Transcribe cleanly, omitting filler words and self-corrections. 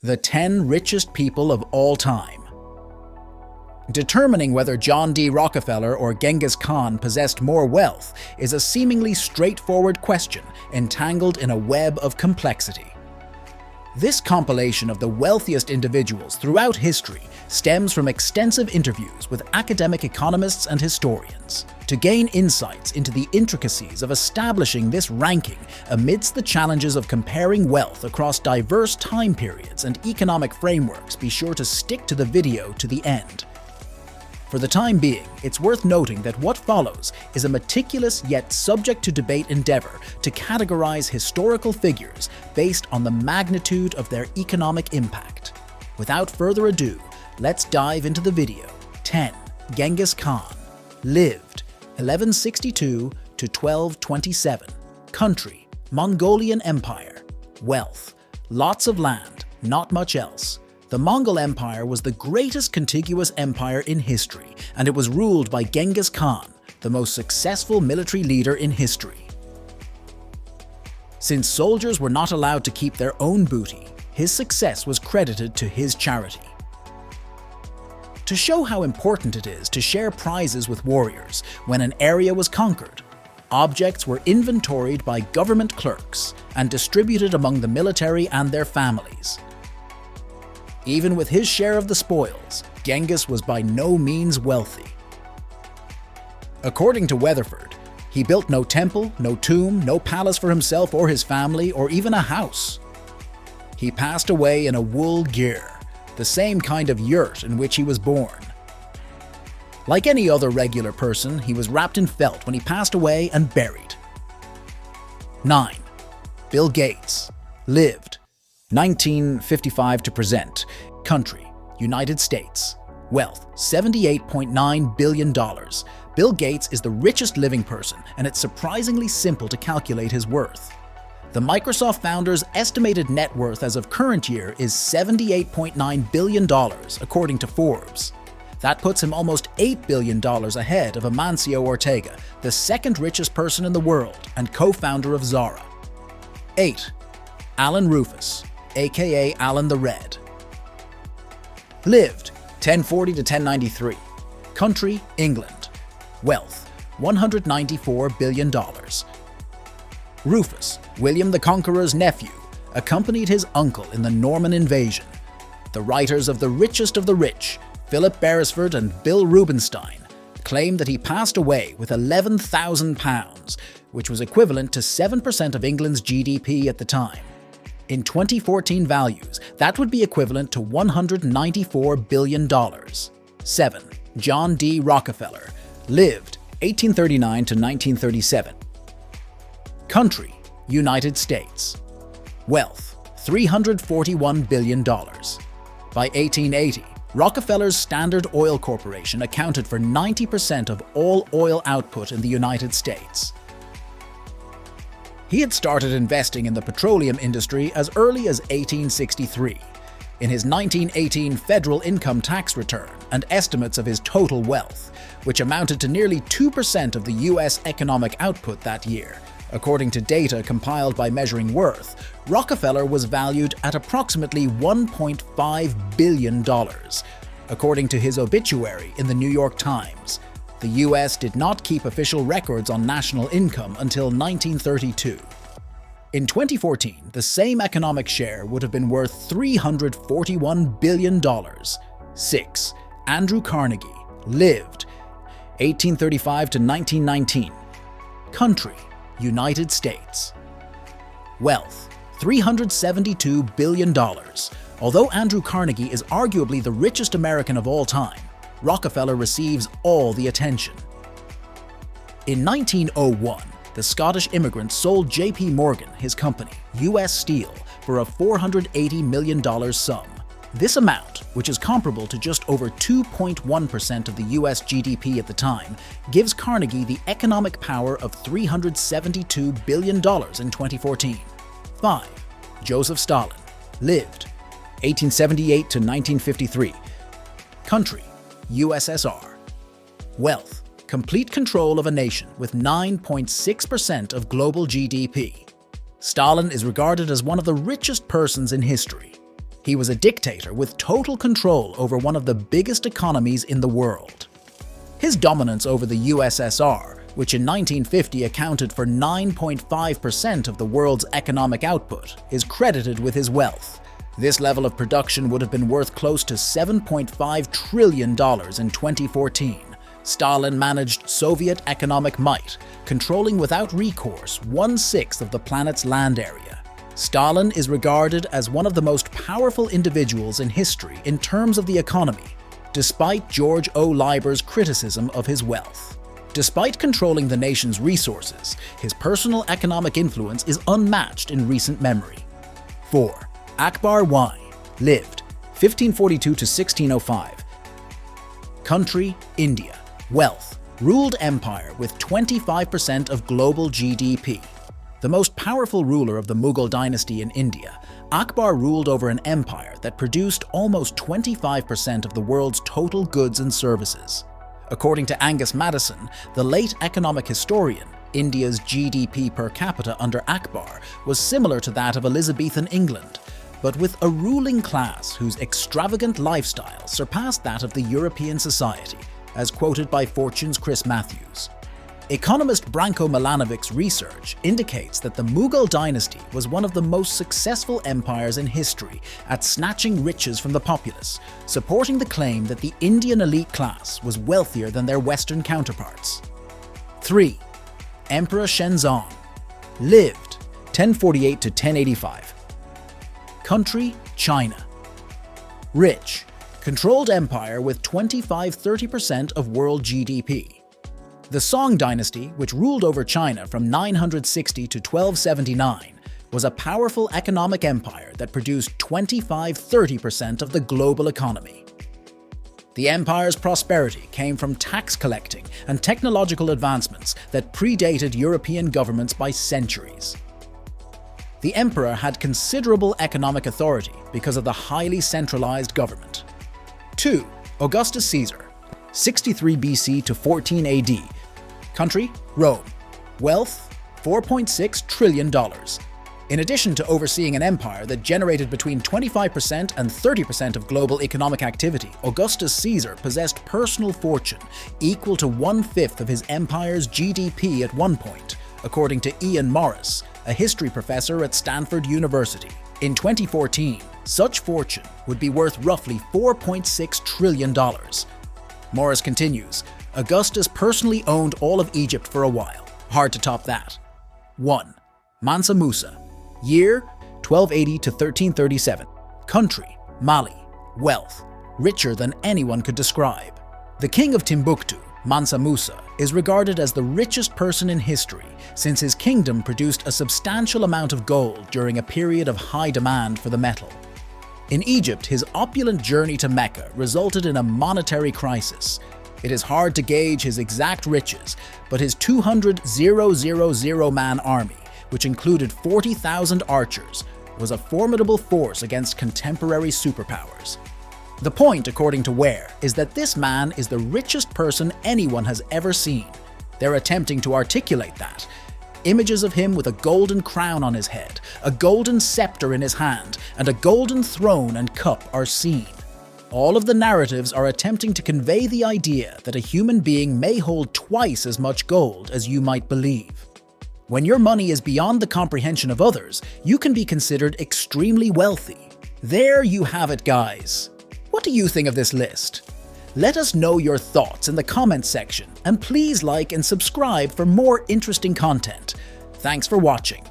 The 10 richest people of all time. Determining whether John D. Rockefeller or Genghis Khan possessed more wealth is a seemingly straightforward question entangled in a web of complexity. This compilation of the wealthiest individuals throughout history stems from extensive interviews with academic economists and historians to gain insights into the intricacies of establishing this ranking amidst the challenges of comparing wealth across diverse time periods and economic frameworks. Be sure to stick to the video to the end. For the time being, it's worth noting that what follows is a meticulous yet subject to debate endeavor to categorize historical figures based on the magnitude of their economic impact. Without further ado, let's dive into the video. 10. Genghis Khan. Lived 1162 to 1227. Country: Mongolian Empire. Wealth: lots of land, not much else. The Mongol Empire was the greatest contiguous empire in history, and it was ruled by Genghis Khan, the most successful military leader in history. Since soldiers were not allowed to keep their own booty, his success was credited to his charity. To show how important it is to share prizes with warriors when an area was conquered, objects were inventoried by government clerks and distributed among the military and their families. Even with his share of the spoils, Genghis was by no means wealthy. According to Weatherford, he built no temple, no tomb, no palace for himself or his family, or even a house. He passed away in a wool gyre, the same kind of yurt in which he was born. Like any other regular person, he was wrapped in felt when he passed away and buried. 9. Bill Gates. Lived 1955 to present. Country: United States. Wealth: $78.9 billion. Bill Gates is the richest living person, and it's surprisingly simple to calculate his worth. The Microsoft founder's estimated net worth as of current year is $78.9 billion, according to Forbes. That puts him almost $8 billion ahead of Amancio Ortega, the second richest person in the world and co-founder of Zara. 8. Alan Rufus, aka Alan the Red. Lived 1040 to 1093. Country: England. Wealth: $194 billion. Rufus, William the Conqueror's nephew, accompanied his uncle in the Norman invasion. The writers of The Richest of the Rich, Philip Beresford and Bill Rubenstein, claim that he passed away with £11,000, which was equivalent to 7% of England's GDP at the time. In 2014 values, that would be equivalent to $194 billion. 7. John D. Rockefeller. Lived 1839 to 1937. Country: United States. Wealth: $341 billion. By 1880, Rockefeller's Standard Oil Corporation accounted for 90% of all oil output in the United States. He had started investing in the petroleum industry as early as 1863. In his 1918 federal income tax return and estimates of his total wealth, which amounted to nearly 2% of the US economic output that year, according to data compiled by Measuring Worth, Rockefeller was valued at approximately $1.5 billion. According to his obituary in the New York Times, the US did not keep official records on national income until 1932. In 2014, the same economic share would have been worth $341 billion. 6. Andrew Carnegie. Lived 1835 to 1919. Country: United States. Wealth: $372 billion. Although Andrew Carnegie is arguably the richest American of all time, Rockefeller receives all the attention. In 1901, the Scottish immigrant sold J.P. Morgan his company, U.S. Steel, for a $480 million sum. This amount, which is comparable to just over 2.1% of the US GDP at the time, gives Carnegie the economic power of $372 billion in 2014. 5. Joseph Stalin. Lived 1878 to 1953. Country: USSR. Wealth: complete control of a nation with 9.6% of global GDP. Stalin is regarded as one of the richest persons in history. He was a dictator with total control over one of the biggest economies in the world. His dominance over the USSR, which in 1950 accounted for 9.5% of the world's economic output, is credited with his wealth. This level of production would have been worth close to $7.5 trillion in 2014. Stalin managed Soviet economic might, controlling without recourse 1/6 of the planet's land area. Stalin is regarded as one of the most powerful individuals in history in terms of the economy, despite George O. Leiber's criticism of his wealth. Despite controlling the nation's resources, his personal economic influence is unmatched in recent memory. 4. Akbar I lived 1542 to 1605. Country: India. Wealth: ruled empire with 25% of global GDP. The most powerful ruler of the Mughal dynasty in India, Akbar ruled over an empire that produced almost 25% of the world's total goods and services. According to Angus Maddison, the late economic historian, India's GDP per capita under Akbar was similar to that of Elizabethan England, but with a ruling class whose extravagant lifestyle surpassed that of the European society, as quoted by Fortune's Chris Matthews. Economist Branko Milanovic's research indicates that the Mughal dynasty was one of the most successful empires in history at snatching riches from the populace, supporting the claim that the Indian elite class was wealthier than their Western counterparts. 3. Emperor Shenzong lived 1048 to 1085. Country: China. Rich, controlled empire with 25–30% of world GDP. The Song dynasty, which ruled over China from 960 to 1279, was a powerful economic empire that produced 25–30% of the global economy. The empire's prosperity came from tax collecting and technological advancements that predated European governments by centuries. The emperor had considerable economic authority because of the highly centralized government. 2. Augustus Caesar, 63 BC to 14 AD. Country: Rome. Wealth: $4.6 trillion. In addition to overseeing an empire that generated between 25% and 30% of global economic activity, Augustus Caesar possessed personal fortune equal to 1/5 of his empire's GDP at one point, according to Ian Morris, a history professor at Stanford University. In 2014, such fortune would be worth roughly $4.6 trillion. Morris continues, Augustus personally owned all of Egypt for a while. Hard to top that. 1. Mansa Musa. Year: 1280 to 1337. Country: Mali. Wealth: richer than anyone could describe. The king of Timbuktu, Mansa Musa, is regarded as the richest person in history since his kingdom produced a substantial amount of gold during a period of high demand for the metal. In Egypt, his opulent journey to Mecca resulted in a monetary crisis. It is hard to gauge his exact riches, but his 200,000-man army, which included 40,000 archers, was a formidable force against contemporary superpowers. The point, according to Ware, is that this man is the richest person anyone has ever seen. They're attempting to articulate that. Images of him with a golden crown on his head, a golden scepter in his hand, and a golden throne and cup are seen. All of the narratives are attempting to convey the idea that a human being may hold twice as much gold as you might believe. When your money is beyond the comprehension of others, you can be considered extremely wealthy. There you have it, guys. What do you think of this list? Let us know your thoughts in the comments section, and please like and subscribe for more interesting content. Thanks for watching.